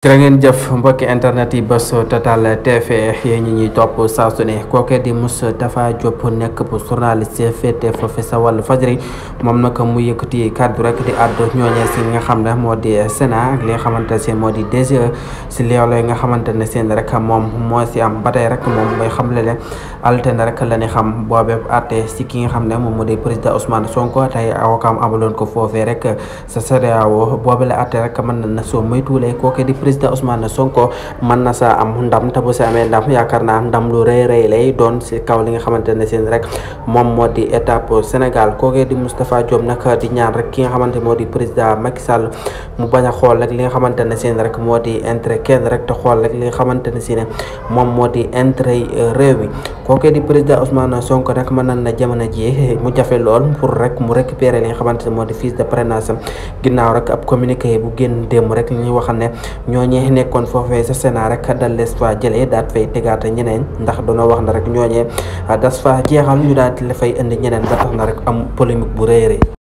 jërë ngeen jëf mbokki internet yi Buzz Total TV yéen ñi ñuy topp saa su ne kooke di Moustapha Diop nekk bu journaliste féete foofu sa wàllu fajri moom nag mu yëkkati kàddu rek di àddu ñooñee si nga xam ne moo di Sénat ak li nga xamante ne seen moo di DGE si loolu nga xamante ne seen rek moom moo si am ba tey rek moom mooy xamle ne altine rek la ñu xam boobee àtte si ki nga xam ne moom moo di président Ousmane Sonko tey avocat amaloon ko foofee rek sa CEDEAO boobu la àtte rek mën na soo moytuwulee kooke di président Ousmane Sonko mën na sa am ndam te bu si amee ndam yaakaar naa ndam lu rëy lay doon si kaw li nga xamante ne seen rek moom moo di étape Sénégal kooke di Moustapha Diop nag di ñaan rek ki nga xamante moo di président Macky Sall mu bañ a xool rek li nga xamante ne seen rek moo di intérêt kenn rek te xool rek li nga xamante ne si ne moom moo di intérêt réew mi kooke di président Ousmane Sonko nag mën na jamono ji mu jafe lool pour rek mu récupérer li nga xamante ne moo di fiche de parrainage ginnaaw rek ab communiqué bu génn démb rek li ñuy wax ne ñooñee nekkoon foofee sa Sénat rek dal lees fa jëlee daat fay tegaata ñeneen ndax doonoo wax na rek ñooñee das fa jeexal ñu daal di la fay indi ñeneen ba tax na rek am polémique bu rëy